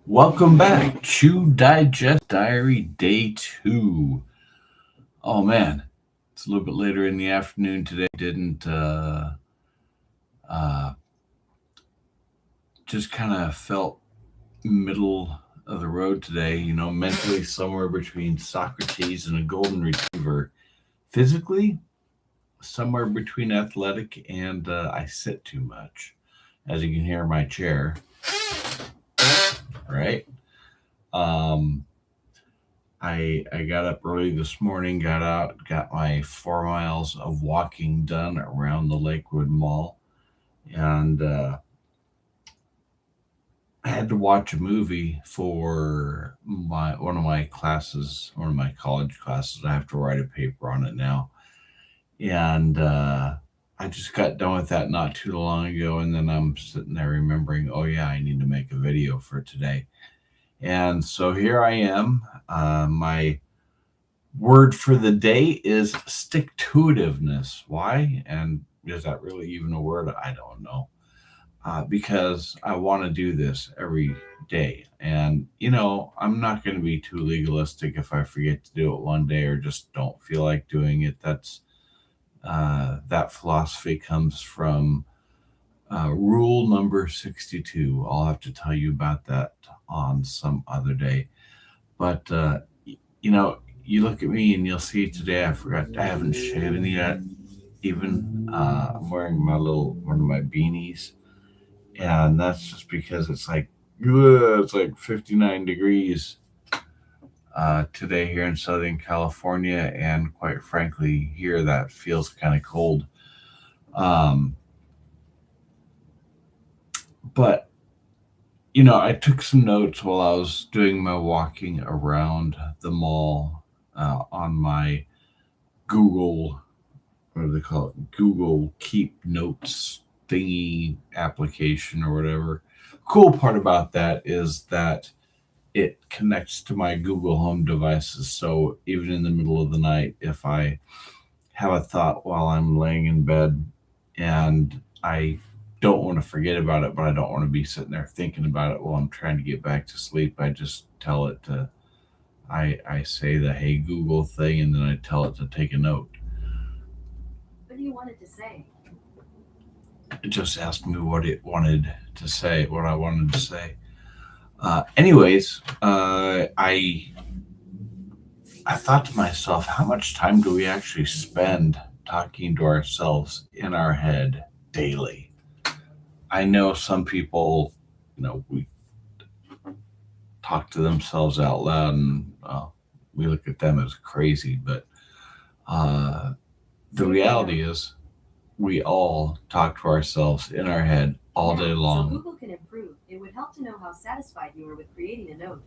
Welcome back to Digest Diary Day 2. Oh man, it's a little bit later in the afternoon today. Didn't uh, just kind of felt middle of the road today, mentally somewhere between Socrates and a golden retriever. Physically, somewhere between athletic and I sit too much. As you can hear my chair, right? Um, I got up early this morning, got out, got my 4 miles of walking done around the Lakewood Mall, and I had to watch a movie for my one of my classes, one of my college classes. I have to write a paper on it now, and I just got done with that not too long ago, and then I'm sitting there remembering, oh yeah, I need to make a video for today, and so here I am. My word for the day is stick to itiveness. Why? And is that really even a word? I don't know. Because I want to do this every day. And, I'm not going to be too legalistic if I forget to do it one day or just don't feel like doing it. That philosophy comes from rule number 62. I'll have to tell you about that on some other day. But, you look at me and you'll see today I haven't shaven yet. Even I'm wearing one of my beanies, and that's just because it's like it's like 59 degrees today here in Southern California, and quite frankly, here that feels kind of cold. Um, but I took some notes while I was doing my walking around the mall on my Google, what do they call it? Google Keep Notes thingy application or whatever. Cool part about that is that it connects to my Google Home devices. So even in the middle of the night, if I have a thought while I'm laying in bed and I don't want to forget about it, but I don't want to be sitting there thinking about it while I'm trying to get back to sleep, I just tell it to, I say the hey Google thing, and then I tell it to take a note. What do you wanted to say? It just asked me what it wanted to say, what I wanted to say. Anyways, I thought to myself, how much time do we actually spend talking to ourselves in our head daily? I know some people, we talk to themselves out loud, and we look at them as crazy, but uh, the Say it reality again. is we all talk to ourselves in our head all day Now, so long. Google can improve, it would help to know how satisfied you are with creating a note.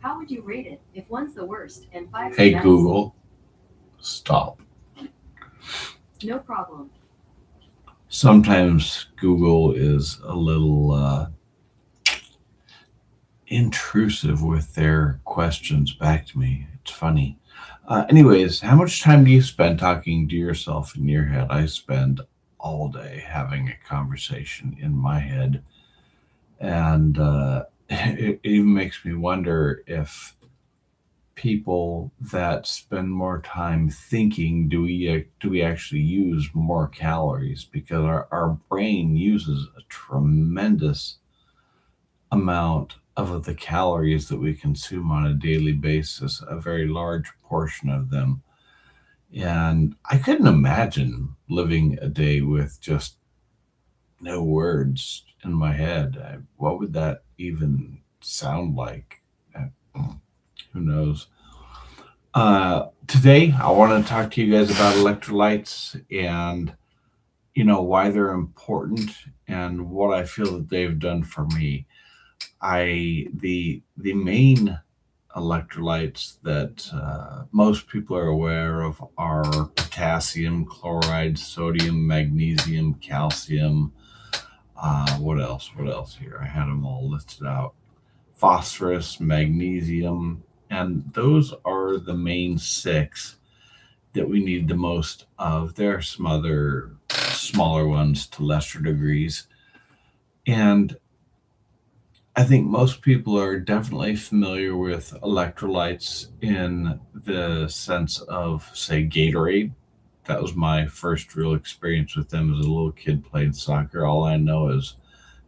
How would you rate it if one's the worst and five's the Hey best? Google, stop. No problem. Sometimes Google is a little intrusive with their questions back to me. It's funny. Anyways, how much time do you spend talking to yourself in your head? I spend all day having a conversation in my head, and it even makes me wonder if people that spend more time thinking, do we actually use more calories, because our brain uses a tremendous amount of the calories that we consume on a daily basis, a very large portion of them. And I couldn't imagine living a day with just no words in my head. What would that even sound like? Who knows? Today, I want to talk to you guys about electrolytes, and why they're important and what I feel that they've done for me. The main electrolytes that most people are aware of are potassium, chloride, sodium, magnesium, calcium. What else? What else here? I had them all listed out. Phosphorus, magnesium, and those are the main six that we need the most of. There are some other smaller ones to lesser degrees. And I think most people are definitely familiar with electrolytes in the sense of, say, Gatorade. That was my first real experience with them as a little kid playing soccer. All I know is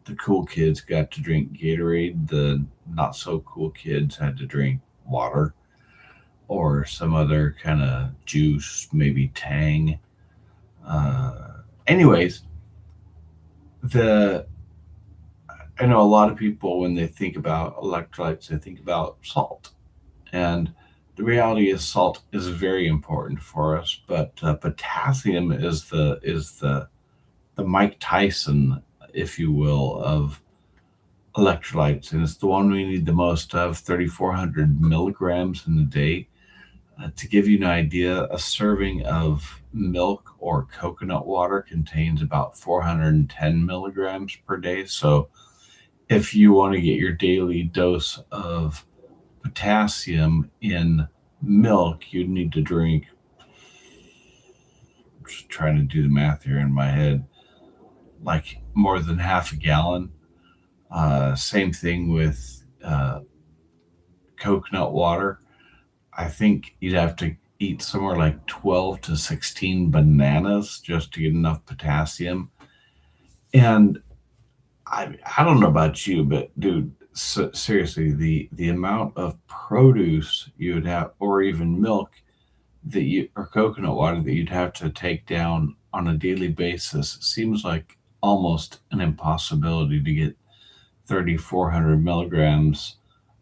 the cool kids got to drink Gatorade, the not so cool kids had to drink water or some other kind of juice, maybe Tang. Uh, anyways, the I know a lot of people when they think about electrolytes, they think about salt, and the reality is salt is very important for us. But potassium is the Mike Tyson, if you will, of electrolytes, and it's the one we need the most of, 3,400 milligrams in a day. To give you an idea, a serving of milk or coconut water contains about 410 milligrams per day. So, if you want to get your daily dose of potassium in milk, you'd need to drink, I'm just trying to do the math here in my head, like more than half a gallon. Same thing with coconut water. I think you'd have to eat somewhere like 12 to 16 bananas just to get enough potassium. And I, I don't know about you, but dude, seriously, the amount of produce you would have, or even milk that you, or coconut water that you'd have to take down on a daily basis seems like almost an impossibility to get 3,400 milligrams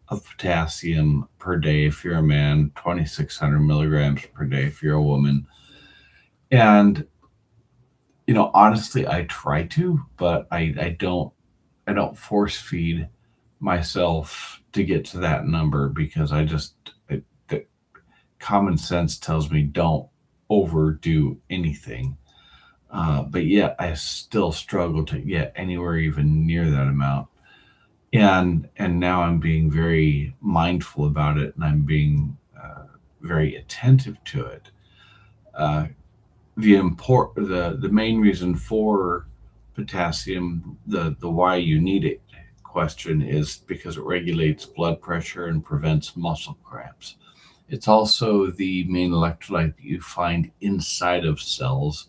of potassium per day if you're a man, 2,600 milligrams per day if you're a woman. And honestly, I try to, but I don't force feed myself to get to that number because the common sense tells me don't overdo anything. But yet I still struggle to get anywhere even near that amount. And now I'm being very mindful about it, and I'm being very attentive to it. Uh, the main reason for potassium, the why you need it question is because it regulates blood pressure and prevents muscle cramps. It's also the main electrolyte that you find inside of cells,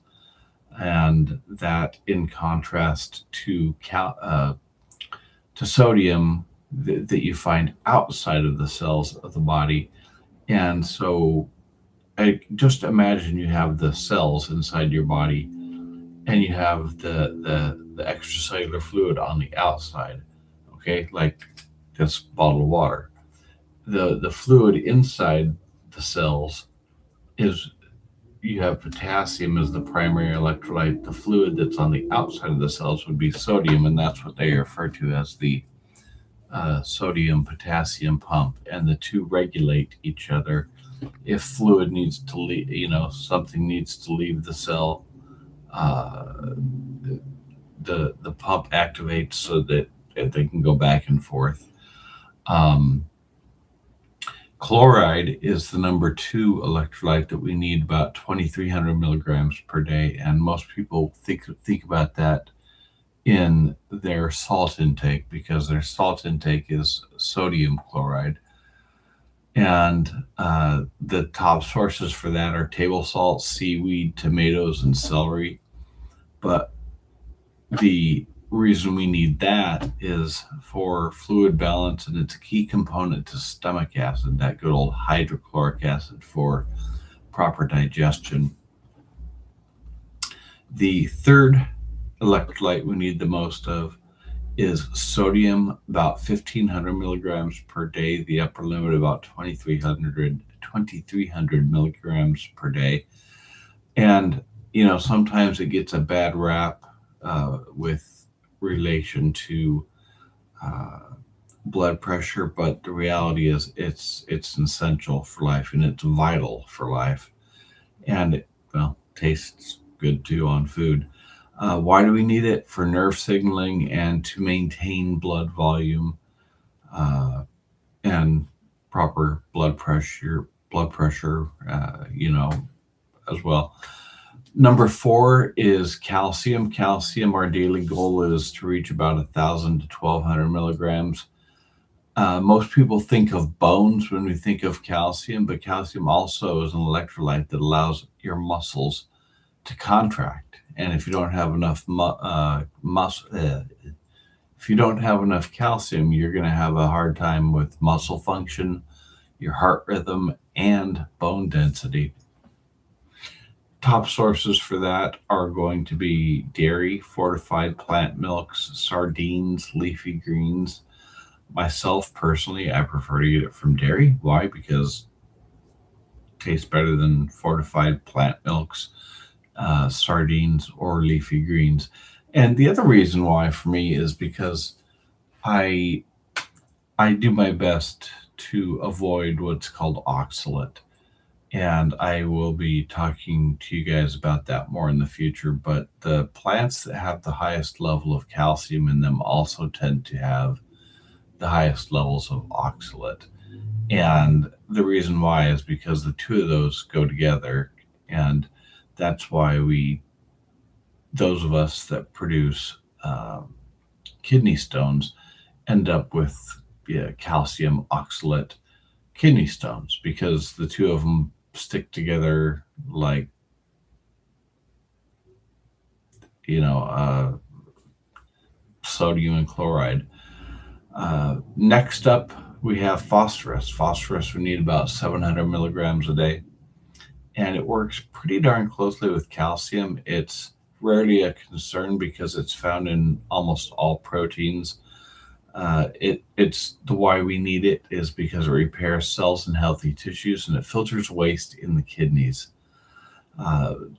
and that, in contrast to sodium, that you find outside of the cells of the body. And so, just imagine you have the cells inside your body, and you have the extracellular fluid on the outside. Okay, like this bottle of water. The fluid inside the cells is, you have potassium as the primary electrolyte. The fluid that's on the outside of the cells would be sodium, and that's what they refer to as the sodium potassium pump, and the two regulate each other. If fluid needs to leave, something needs to leave the cell, uh, the pump activates so that they can go back and forth. Um, Chloride is the number two electrolyte that we need, about 2,300 milligrams per day, and most people think about that in their salt intake because their salt intake is sodium chloride. And the top sources for that are table salt, seaweed, tomatoes, and celery. But the reason we need that is for fluid balance, and it's a key component to stomach acid, that good old hydrochloric acid for proper digestion. The third electrolyte we need the most of is sodium, about 1,500 milligrams per day, the upper limit about 2,300 milligrams per day. And, sometimes it gets a bad rap with relation to uh, blood pressure, but the reality is it's essential for life, and it's vital for life, and it, well, tastes good too on food. Why do we need it? For nerve signaling and to maintain blood volume, uh, and proper blood pressure, as well. Number 4 is calcium. Calcium, our daily goal is to reach about 1,000 to 1,200 milligrams. Most people think of bones when we think of calcium, but calcium also is an electrolyte that allows your muscles to contract. And if you don't have enough if you don't have enough calcium, you're going to have a hard time with muscle function, your heart rhythm, and bone density. Top sources for that are going to be dairy, fortified plant milks, sardines, leafy greens. Myself personally, I prefer to get it from dairy. Why? Because it tastes better than fortified plant milks, sardines, or leafy greens. And the other reason why for me is because I I do my best to avoid what's called oxalate. And I will be talking to you guys about that more in the future. But the plants that have the highest level of calcium in them also tend to have the highest levels of oxalate. And the reason why is because the two of those go together. And that's why those of us that produce kidney stones, end up with calcium oxalate kidney stones because the two of them stick together like sodium and chloride. Next up, we have phosphorus. Phosphorus we need about 700 milligrams a day, and it works pretty darn closely with calcium. It's rarely a concern because it's found in almost all proteins. It's the why we need it is because it repairs cells in healthy tissues and it filters waste in the kidneys.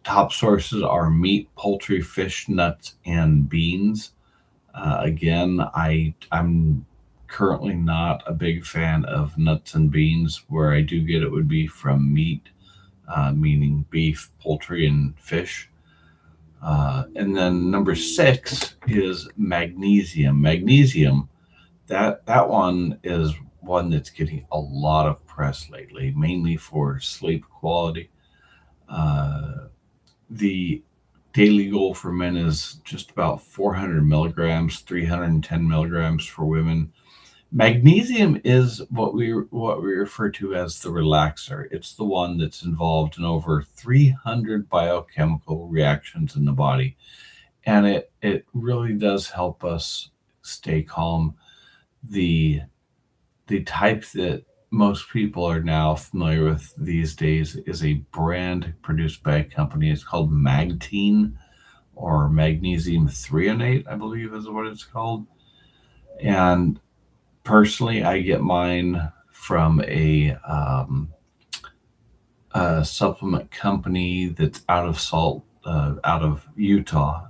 Top sources are meat, poultry, fish, nuts, and beans. Again, I'm currently not a big fan of nuts and beans. Where I do get it would be from meat, meaning beef, poultry, and fish. And then number 6 is magnesium. Magnesium, that one is one that's getting a lot of press lately, mainly for sleep quality. Uh, the daily goal for men is just about 400 milligrams, 310 milligrams for women. Magnesium is what we refer to as the relaxer. It's the one that's involved in over 300 biochemical reactions in the body, and it really does help us stay calm. The the type that most people are now familiar with these days is a brand produced by a company. It's called Magtine, or magnesium threonate, I believe is what it's called. And personally, I get mine from a supplement company that's out of Utah.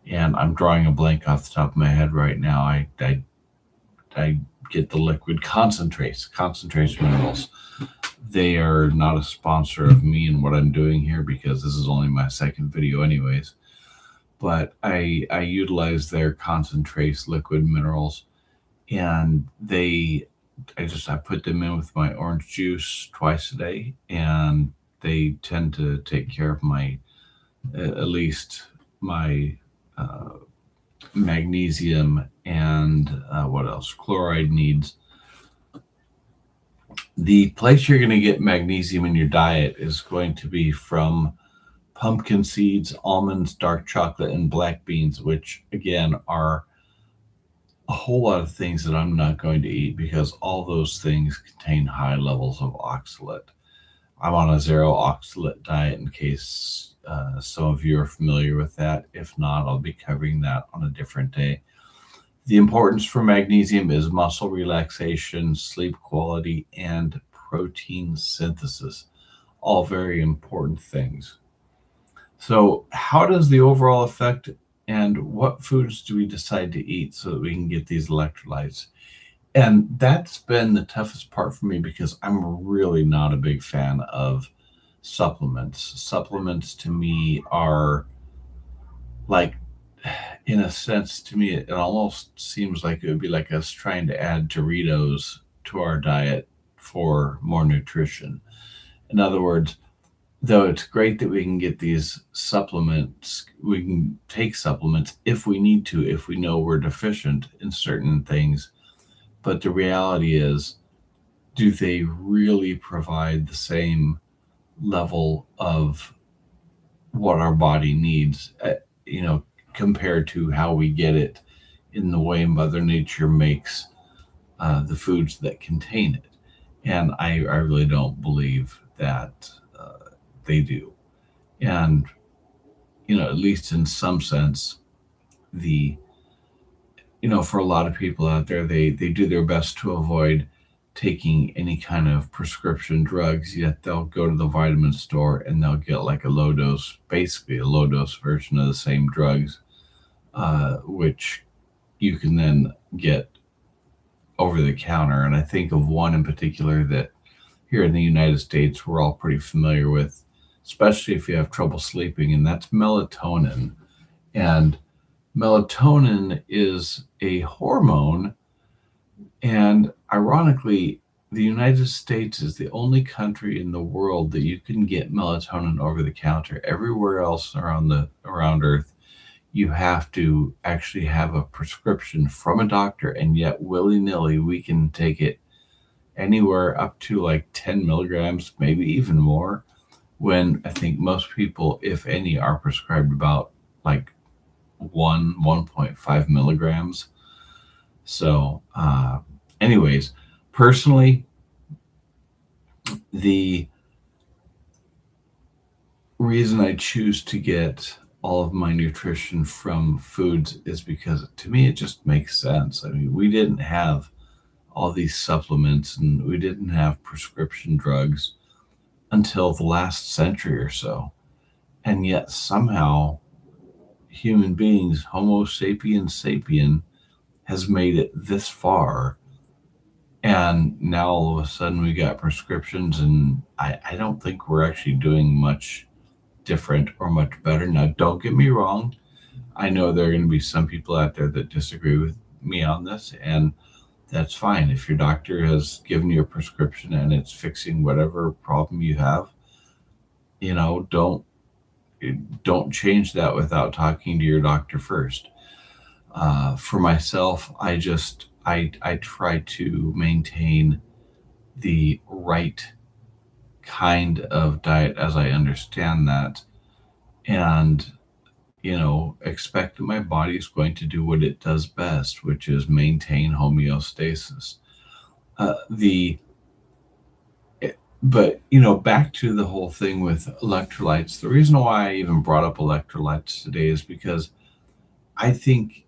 And I'm drawing a blank off the top of my head right now. I get the liquid concentrates minerals. They are not a sponsor of me and what I'm doing here because this is only my second video, anyways. But I utilize their concentrates liquid minerals, and I put them in with my orange juice twice a day, and they tend to take care of my at least my uh, magnesium and what else? Chloride needs. The place you're going to get magnesium in your diet is going to be from pumpkin seeds, almonds, dark chocolate, and black beans, which again are a whole lot of things that I'm not going to eat because all those things contain high levels of oxalate. I'm on a zero oxalate diet in case some of you are familiar with that. If not, I'll be covering that on a different day. The importance for magnesium is muscle relaxation, sleep quality, and protein synthesis. All very important things. So, how does the overall effect and what foods do we decide to eat so that we can get these electrolytes? And that's been the toughest part for me because I'm really not a big fan of supplements. Supplements to me are like, in a sense, to me, it almost seems like it would be like us trying to add Doritos to our diet for more nutrition. In other words, though it's great that we can get these supplements, we can take supplements if we need to, if we know we're deficient in certain things. But the reality is, do they really provide the same level of what our body needs, you know, compared to how we get it in the way Mother Nature makes the foods that contain it? And I really don't believe that they do. And, at least in some sense, the, for a lot of people out there, they do their best to avoid taking any kind of prescription drugs, yet they'll go to the vitamin store and they'll get like a low dose, basically a low dose version of the same drugs, which you can then get over the counter. And I think of one in particular that here in the United States we're all pretty familiar with, especially if you have trouble sleeping, and that's melatonin. And melatonin is a hormone, and ironically, the United States is the only country in the world that you can get melatonin over the counter. Everywhere else around Earth, you have to actually have a prescription from a doctor, and yet willy-nilly we can take it anywhere up to like 10 milligrams, maybe even more, when I think most people, if any, are prescribed about like 1.5 milligrams. So anyways, personally, the reason I choose to get all of my nutrition from foods is because, to me, it just makes sense. I mean, we didn't have all these supplements and we didn't have prescription drugs until the last century or so. And yet somehow human beings, Homo sapiens sapien, has made it this far. And now all of a sudden we got prescriptions, and I don't think we're actually doing much different or much better. Now, don't get me wrong. I know there are going to be some people out there that disagree with me on this, and that's fine. If your doctor has given you a prescription and it's fixing whatever problem you have, don't change that without talking to your doctor first. For myself, I try to maintain the right kind of diet as I understand that, and expect that my body is going to do what it does best, which is maintain homeostasis. The But back to the whole thing with electrolytes. The reason why I even brought up electrolytes today is because I think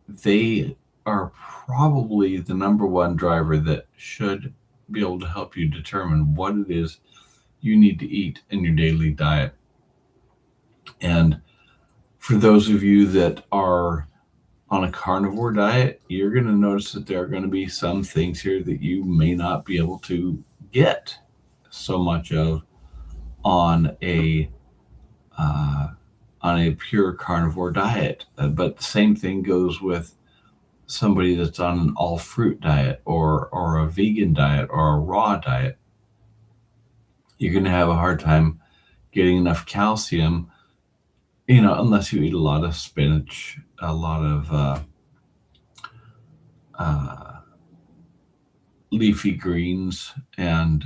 they are probably the number one driver that should be able to help you determine what it is you need to eat in your daily diet. And for those of you that are on a carnivore diet, you're going to notice that there are going to be some things here that you may not be able to get so much of on a pure carnivore diet. But the same thing goes with somebody that's on an all fruit diet or a vegan diet or a raw diet. You're going to have a hard time getting enough calcium, unless you eat a lot of spinach, a lot of leafy greens. And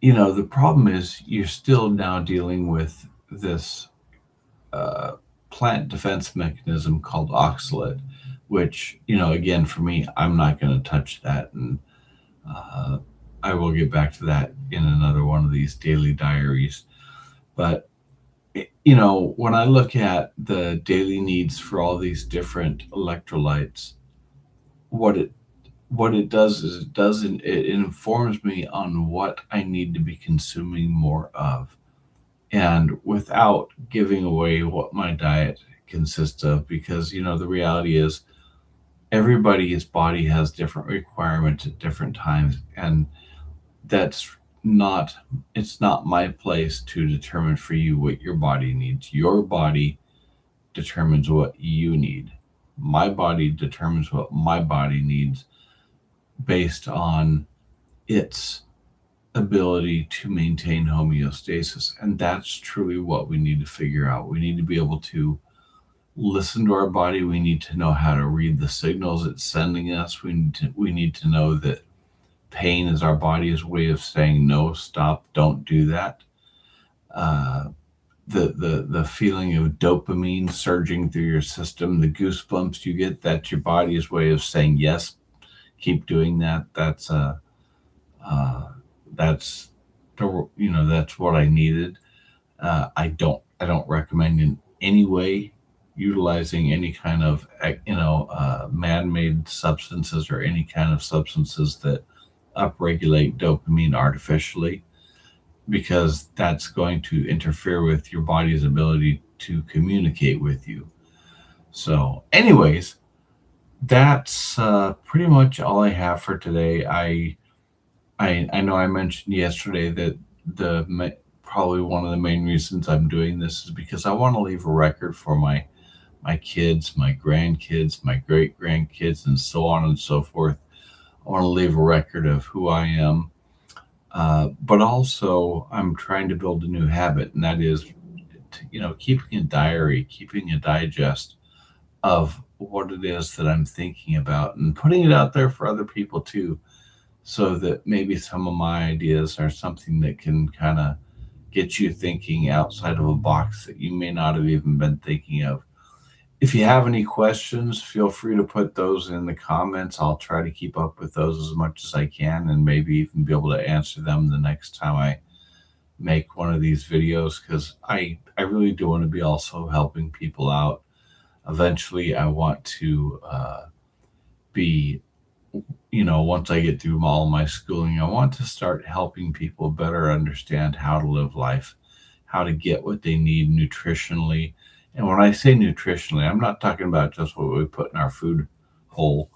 the problem is you're still now dealing with this plant defense mechanism called oxalate, which, again, for me, I'm not going to touch that. And I will get back to that in another one of these daily diaries. But, when I look at the daily needs for all these different electrolytes, what it does is it informs me on what I need to be consuming more of, and without giving away what my diet consists of, because the reality is everybody's body has different requirements at different times, and it's not my place to determine for you what your body needs. Your body determines what you need. My body determines what my body needs based on its ability to maintain homeostasis. And that's truly what we need to figure out. We need to be able to listen to our body. We need to know how to read the signals it's sending us. We need to know that pain is our body's way of saying no, stop, don't do that. Uh, the feeling of dopamine surging through your system, the goosebumps you get, that's your body's way of saying yes, keep doing that. Uh, that's that's what I needed. I don't recommend in any way utilizing any kind of man-made substances or any kind of substances that upregulate dopamine artificially, because that's going to interfere with your body's ability to communicate with you. So, anyways, that's pretty much all I have for today. I know I mentioned yesterday that probably one of the main reasons I'm doing this is because I want to leave a record for my kids, my grandkids, my great grandkids, and so on and so forth. I want to leave a record of who I am, but also I'm trying to build a new habit, and that is, keeping a diary, keeping a digest of what it is that I'm thinking about, and putting it out there for other people too, so that maybe some of my ideas are something that can kind of get you thinking outside of a box that you may not have even been thinking of. If you have any questions, feel free to put those in the comments. I'll try to keep up with those as much as I can, and maybe even be able to answer them the next time I make one of these videos, because I really do want to be also helping people out. Eventually, I want to be, once I get through all my schooling, I want to start helping people better understand how to live life, how to get what they need nutritionally. And when I say nutritionally, I'm not talking about just what we put in our food hole,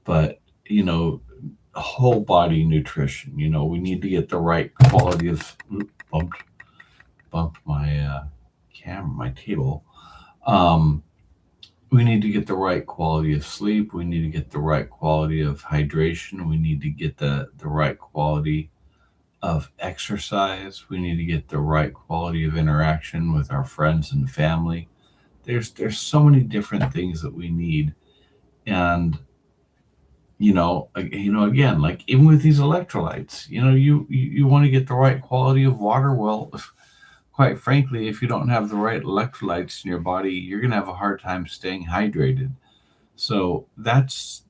but, whole body nutrition. We need to get the right quality of, bumped my camera, my table. Um, we need to get the right quality of sleep. We need to get the right quality of hydration. We need to get the right quality of exercise. We need to get the right quality of interaction with our friends and family. There's so many different things that we need. And again, like even with these electrolytes, you want to get the right quality of water. Well, quite frankly, if you don't have the right electrolytes in your body, you're going to have a hard time staying hydrated. So that's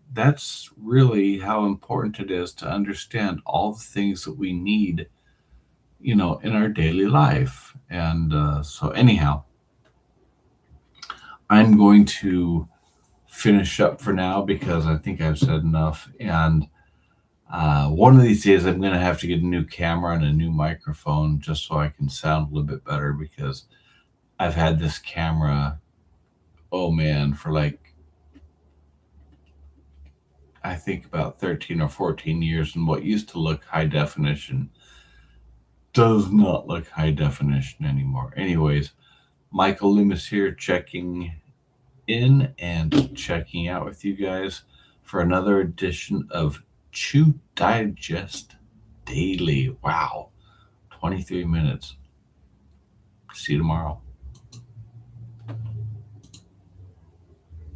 really how important it is to understand all the things that we need, in our daily life. And so anyhow, I'm going to finish up for now because I think I've said enough. And one of these days, I'm going to have to get a new camera and a new microphone just so I can sound a little bit better, because I've had this camera, oh man, for like, I think about 13 or 14 years. And what used to look high definition does not look high definition anymore. Anyways, Michael Loomis here, checking in and checking out with you guys for another edition of Chew Digest Daily. Wow, 23 minutes. See you tomorrow.